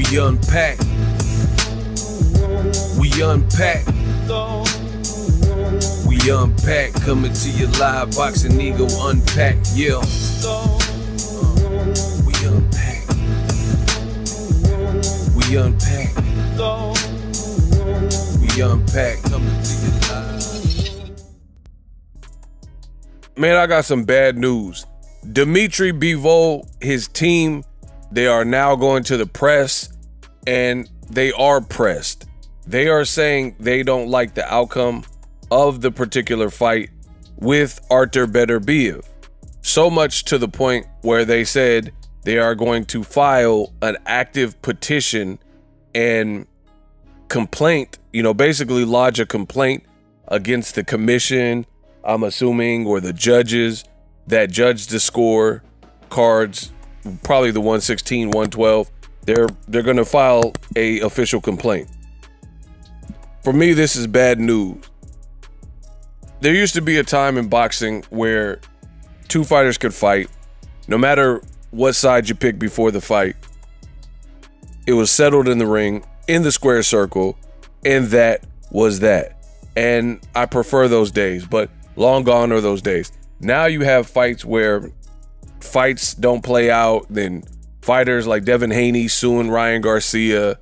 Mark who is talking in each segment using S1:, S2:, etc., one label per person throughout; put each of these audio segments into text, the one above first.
S1: We unpack. We unpack. We unpack. Coming to you live, Boxing Ego Unpack. Yeah. We unpack. We unpack. We unpack. Coming to you live.
S2: Man, I got some bad news. Dmitry Bivol, his team, they are now going to the press, and they are pressed. They are saying they don't like the outcome of the particular fight with Artur Beterbiev. So much to the point where they said they are going to file an active petition and complaint, basically lodge a complaint against the commission, I'm assuming, or the judges that judged the score cards, probably the 116, 112. They're going to file a official complaint. For me, this is bad news. There used to be a time in boxing where two fighters could fight, no matter what side you picked before the fight. It was settled in the ring, in the square circle, and that was that. And I prefer those days, but long gone are those days. Now you have fights where fights don't play out, then fighters like Devin Haney suing Ryan Garcia,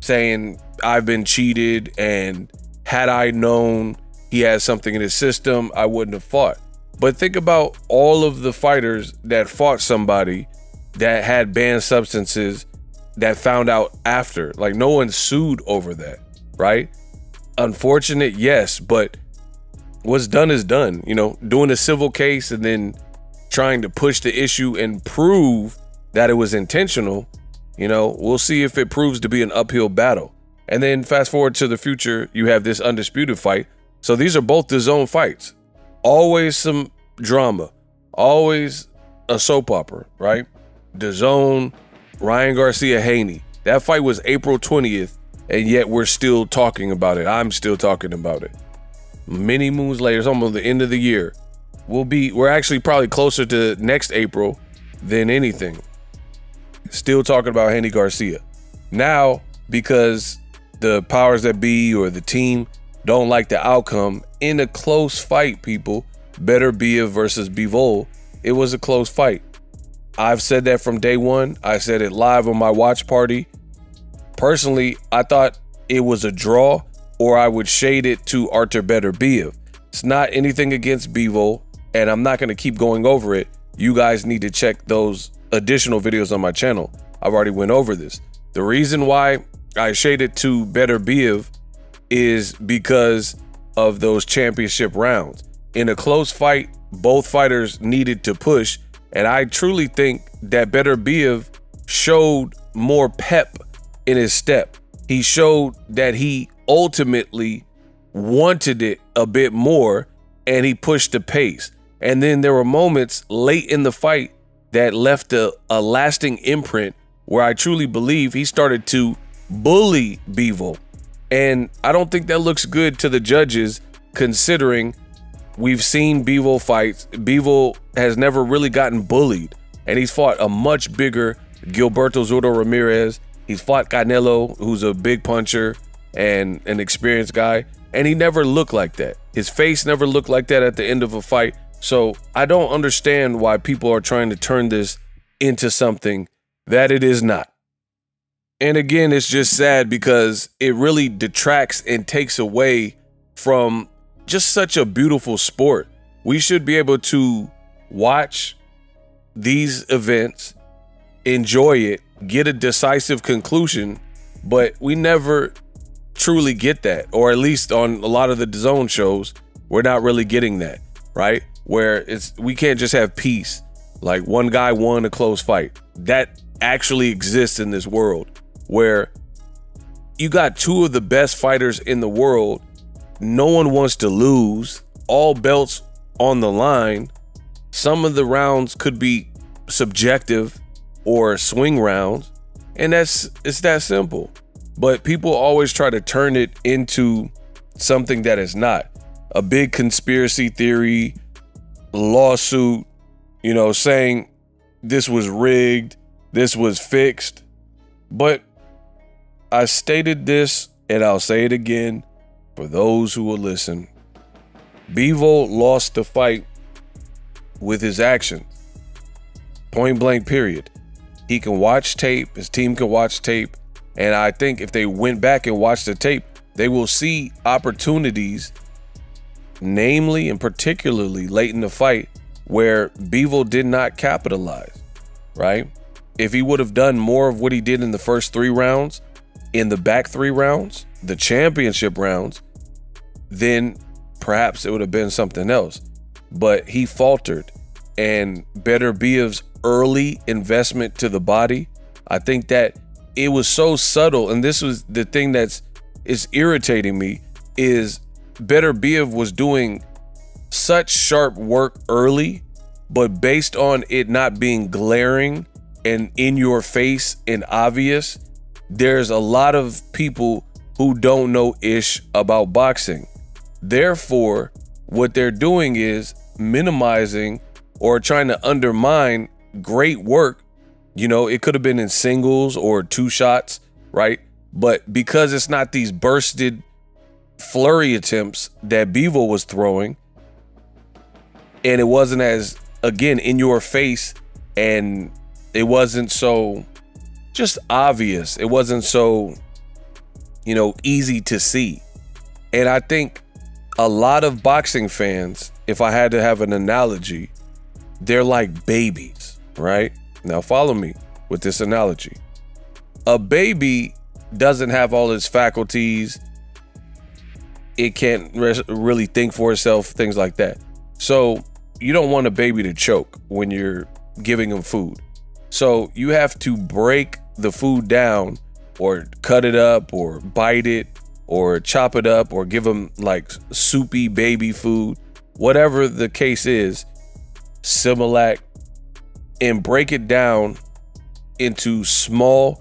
S2: saying I've been cheated, and had I known he had something in his system, I wouldn't have fought. But think about all of the fighters that fought somebody that had banned substances that found out after. Like, no one sued over that, right? Unfortunate, yes, but what's done is done. Doing a civil case and then trying to push the issue and prove that it was intentional, we'll see if it proves to be an uphill battle. And then fast forward to the future, you have this undisputed fight. So these are both the zone fights. Always some drama, always a soap opera, right? The zone, Ryan Garcia, Haney. That fight was April 20th, and yet we're still talking about it. I'm still talking about it. Many moons later, it's almost the end of the year. We're actually probably closer to next April than anything. Still talking about Haney Garcia. Now, because the powers that be or the team don't like the outcome in a close fight, people, Beterbiev versus Bivol, it was a close fight. I've said that from day one. I said it live on my watch party. Personally, I thought it was a draw, or I would shade it to Artur Beterbiev. It's not anything against Bivol, and I'm not going to keep going over it. You guys need to check those additional videos on my channel. I've already went over this. The reason why I shaded to Beterbiev is because of those championship rounds. In a close fight, both fighters needed to push, and I truly think that Beterbiev showed more pep in his step. He showed that he ultimately wanted it a bit more, and he pushed the pace. And then there were moments late in the fight that left a lasting imprint where I truly believe he started to bully Bivol. And I don't think that looks good to the judges, considering we've seen Bivol fights. Bivol has never really gotten bullied, and he's fought a much bigger Gilberto Zurdo Ramirez. He's fought Canelo, who's a big puncher and an experienced guy, and he never looked like that. His face never looked like that at the end of a fight. So I don't understand why people are trying to turn this into something that it is not. And again, it's just sad because it really detracts and takes away from just such a beautiful sport. We should be able to watch these events, enjoy it, get a decisive conclusion, but we never truly get that. Or at least on a lot of the zone shows, we're not really getting that, right? Where we can't just have peace. Like, one guy won a close fight. That actually exists in this world, where you got two of the best fighters in the world. No one wants to lose. All belts on the line. Some of the rounds could be subjective or swing rounds, and it's that simple. But people always try to turn it into something that is not. A big conspiracy theory, lawsuit, saying this was rigged, this was fixed. But I stated this, and I'll say it again for those who will listen. Bivol lost the fight with his actions. Point blank, period. He can watch tape. His team can watch tape. And I think if they went back and watched the tape, they will see opportunities, namely and particularly late in the fight, where Bivol did not capitalize, right? If he would have done more of what he did in the first 3 rounds, in the back 3 rounds, the championship rounds, then perhaps it would have been something else. But he faltered, and Beterbiev's early investment to the body, I think that it was so subtle, and this was the thing is irritating me, is Beterbiev was doing such sharp work early, but based on it not being glaring and in your face and obvious, there's a lot of people who don't know ish about boxing. Therefore, what they're doing is minimizing or trying to undermine great work. You know, it could have been in singles or 2 shots, right? But because it's not these bursted flurry attempts that Bivol was throwing, and it wasn't as, again, in your face, and it wasn't so just obvious. It wasn't so, you know, easy to see. And I think a lot of boxing fans, if I had to have an analogy, they're like babies, right? Now follow me with this analogy. A baby doesn't have all its faculties. It can't really think for itself, things like that. So you don't want a baby to choke when you're giving them food. So you have to break the food down, or cut it up, or bite it, or chop it up, or give them like soupy baby food, whatever the case is, Similac, and break it down into small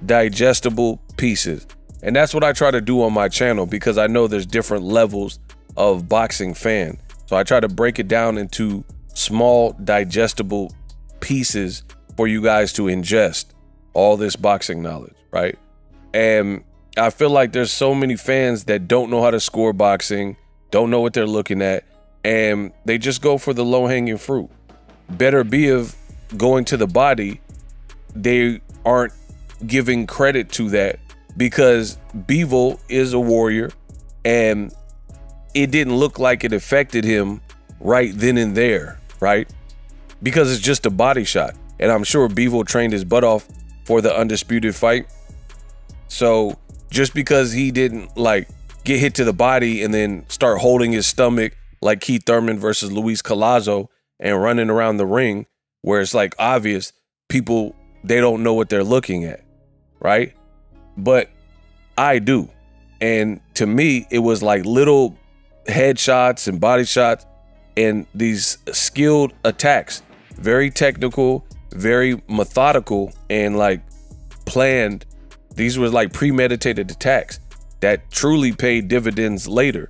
S2: digestible pieces. And that's what I try to do on my channel, because I know there's different levels of boxing fan. So I try to break it down into small digestible pieces for you guys to ingest all this boxing knowledge, right? And I feel like there's so many fans that don't know how to score boxing, don't know what they're looking at, and they just go for the low-hanging fruit. Beterbiev going to the body, they aren't giving credit to that, because Bivol is a warrior, and it didn't look like it affected him right then and there, right? Because it's just a body shot. And I'm sure Bivol trained his butt off for the undisputed fight. So just because he didn't like get hit to the body and then start holding his stomach like Keith Thurman versus Luis Collazo and running around the ring where it's like obvious, people, they don't know what they're looking at, right? But I do. And to me, it was like little headshots and body shots and these skilled attacks, very technical, very methodical, and like planned. These were like premeditated attacks that truly paid dividends later.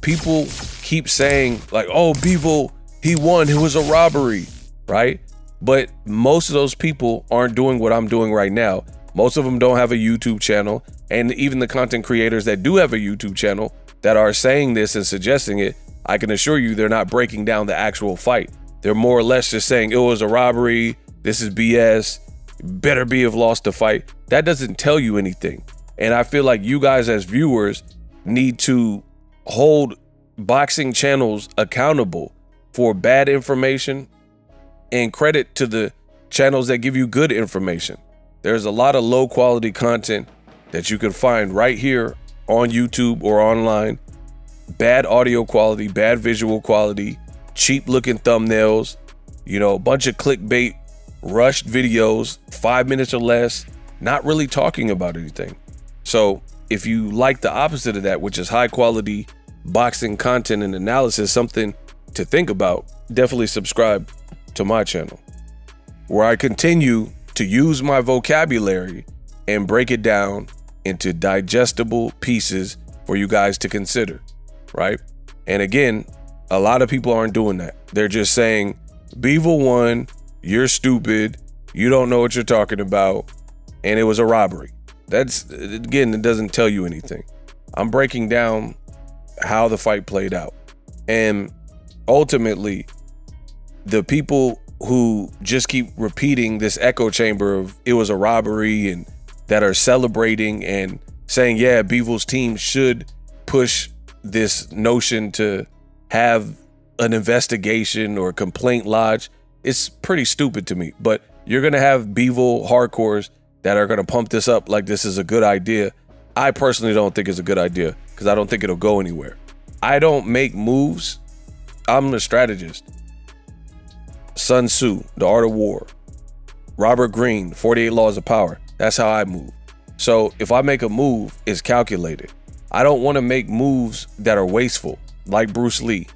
S2: People keep saying like, oh, Bivol, he won, it was a robbery, right? But most of those people aren't doing what I'm doing right now. Most of them don't have a YouTube channel. And even the content creators that do have a YouTube channel that are saying this and suggesting it, I can assure you they're not breaking down the actual fight. They're more or less just saying it was a robbery, this is BS, Beterbiev lost the fight. That doesn't tell you anything. And I feel like you guys as viewers need to hold boxing channels accountable for bad information and credit to the channels that give you good information. There's a lot of low quality content that you can find right here on YouTube or online. Bad audio quality, bad visual quality, cheap looking thumbnails, you know, a bunch of clickbait, rushed videos, 5 minutes or less, not really talking about anything. So if you like the opposite of that, which is high quality boxing content and analysis, something to think about, definitely subscribe to my channel, where I continue to use my vocabulary and break it down into digestible pieces for you guys to consider, right? And again, a lot of people aren't doing that. They're just saying, Bivol won, you're stupid, you don't know what you're talking about, and it was a robbery. That's, again, it doesn't tell you anything. I'm breaking down how the fight played out. And ultimately, the people who just keep repeating this echo chamber of it was a robbery and that are celebrating and saying, yeah, Bivol's team should push this notion to have an investigation or a complaint lodged, it's pretty stupid to me. But you're going to have Bivol hardcores that are going to pump this up like this is a good idea. I personally don't think it's a good idea because I don't think it'll go anywhere. I don't make moves. I'm a strategist. Sun Tzu, The Art of War. Robert Greene, 48 Laws of Power. That's how I move. So if I make a move, it's calculated. I don't want to make moves that are wasteful, like Bruce Lee.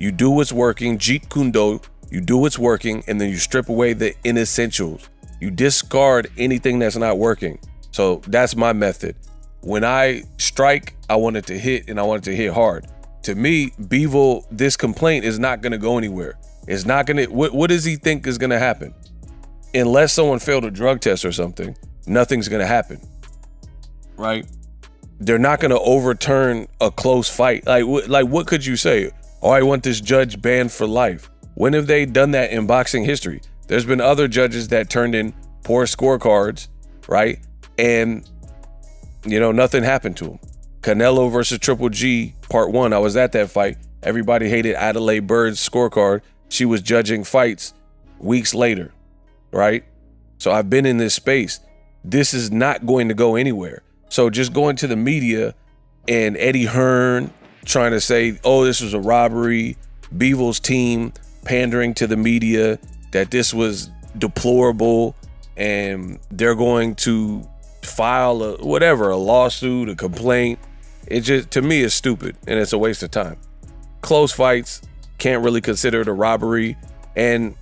S2: You do what's working, Jeet Kune Do, you do what's working, and then you strip away the inessentials. You discard anything that's not working. So that's my method. When I strike, I want it to hit, and I want it to hit hard. To me, Bivol, this complaint is not going to go anywhere. It's not going to, what does he think is going to happen? Unless someone failed a drug test or something, nothing's going to happen, right? They're not going to overturn a close fight. Like what could you say? Oh, I want this judge banned for life. When have they done that in boxing history? There's been other judges that turned in poor scorecards, right? And, you know, nothing happened to them. Canelo versus Triple G, part 1. I was at that fight. Everybody hated Adelaide Bird's scorecard. She was judging fights weeks later, right? So I've been in this space. This is not going to go anywhere. So just going to the media and Eddie Hearn trying to say, oh, this was a robbery, Bivol's team pandering to the media that this was deplorable and they're going to file a lawsuit, a complaint. It just, to me, is stupid and it's a waste of time. Close fights, can't really consider it a robbery, and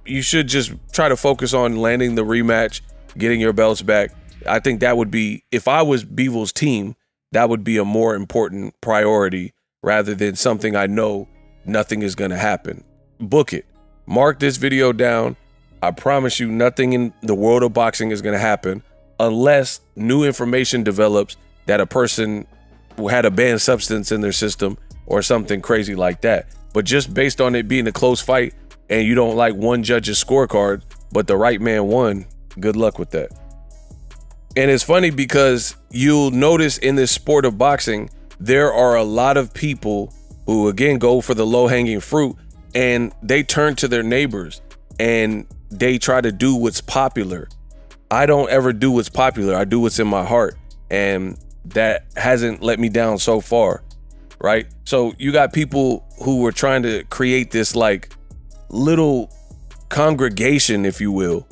S2: you should just try to focus on landing the rematch, getting your belts back. I think that would be, if I was Bivol's team, that would be a more important priority rather than something I know nothing is going to happen. Book it. Mark this video down. I promise you nothing in the world of boxing is going to happen unless new information develops that a person who had a banned substance in their system or something crazy like that. But just based on it being a close fight and you don't like one judge's scorecard, but the right man won, good luck with that. And it's funny because you'll notice in this sport of boxing, there are a lot of people who, again, go for the low-hanging fruit and they turn to their neighbors and they try to do what's popular. I don't ever do what's popular. I do what's in my heart. And that hasn't let me down so far, right? So you got people who were trying to create this like little congregation, if you will,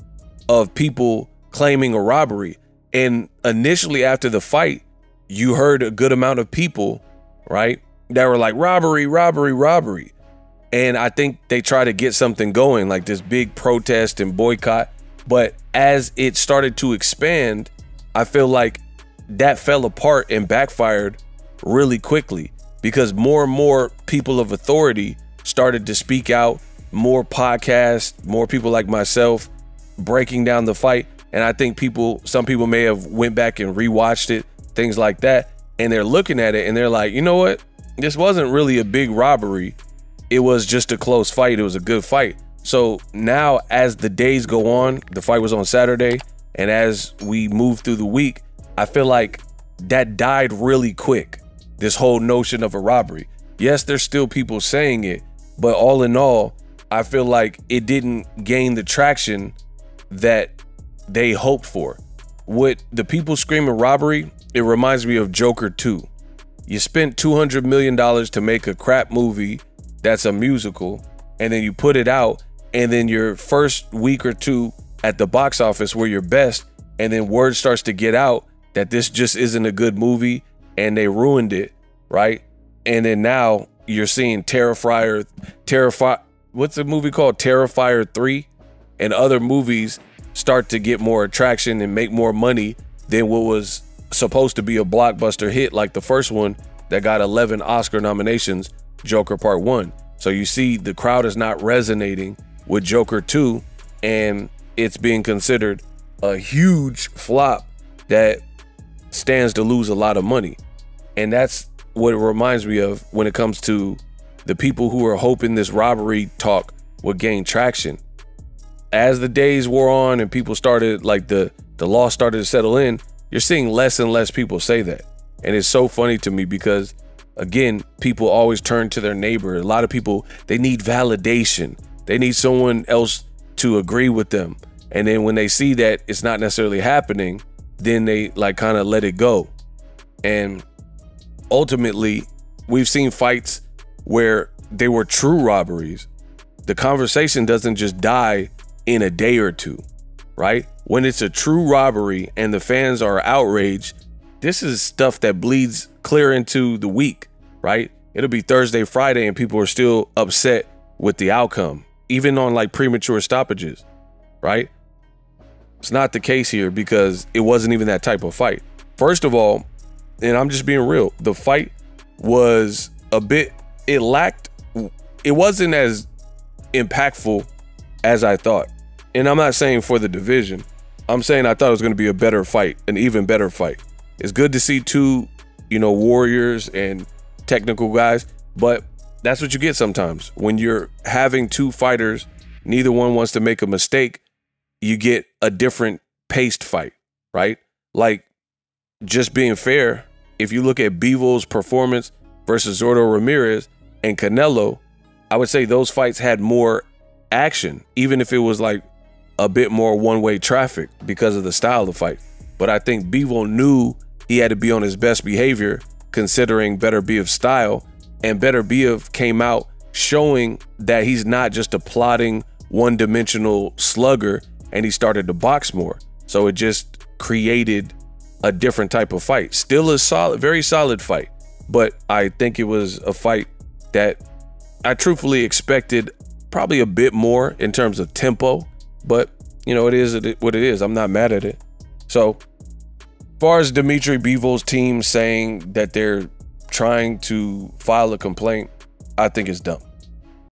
S2: of people claiming a robbery. And initially after the fight, you heard a good amount of people, right, that were like robbery, robbery, robbery. And I think they try to get something going, like this big protest and boycott. But as it started to expand, I feel like that fell apart and backfired really quickly because more and more people of authority started to speak out, more podcasts, more people like myself breaking down the fight. And I think some people may have went back and rewatched it, things like that. And they're looking at it and they're like, you know what? This wasn't really a big robbery. It was just a close fight. It was a good fight. So now as the days go on, the fight was on Saturday. And as we move through the week, I feel like that died really quick. This whole notion of a robbery. Yes, there's still people saying it, but all in all, I feel like it didn't gain the traction that they hoped for. With the people screaming robbery, it reminds me of Joker 2. You spent $200 million to make a crap movie that's a musical, and then you put it out, and then your first week or two at the box office were your best, and then word starts to get out that this just isn't a good movie, and they ruined it, right? And then now you're seeing what's the movie called? Terrifier 3, and other movies start to get more attraction and make more money than what was supposed to be a blockbuster hit like the first one that got 11 Oscar nominations, Joker Part 1. So you see the crowd is not resonating with Joker 2 and it's being considered a huge flop that stands to lose a lot of money. And that's what it reminds me of when it comes to the people who are hoping this robbery talk would gain traction. As the days wore on and people started, like the law started to settle in, you're seeing less and less people say that. And it's so funny to me because, again, people always turn to their neighbor. A lot of people, they need validation. They need someone else to agree with them. And then when they see that it's not necessarily happening, then they like kind of let it go. And ultimately, we've seen fights where they were true robberies. The conversation doesn't just die in a day or two, right? When it's a true robbery and the fans are outraged, this is stuff that bleeds clear into the week, right? It'll be Thursday, Friday, and people are still upset with the outcome, even on like premature stoppages, right? It's not the case here because it wasn't even that type of fight. First of all, and I'm just being real, the fight was it wasn't as impactful as I thought. And I'm not saying for the division. I'm saying I thought it was going to be a better fight, an even better fight. It's good to see two, warriors and technical guys, but that's what you get sometimes. When you're having two fighters, neither one wants to make a mistake, you get a different paced fight, right? Like, just being fair, if you look at Bivol's performance versus Zordo Ramirez and Canelo, I would say those fights had more action, even if it was like a bit more one-way traffic because of the style of the fight. But I think Bivol knew he had to be on his best behavior considering Beterbiev's style, and Beterbiev came out showing that he's not just a plodding one-dimensional slugger, and he started to box more. So it just created a different type of fight. Still a solid, very solid fight, but I think it was a fight that I truthfully expected probably a bit more in terms of tempo, but it is what it is. I'm not mad at it. So as far as Dmitry Bivol's team saying that they're trying to file a complaint, I think it's dumb.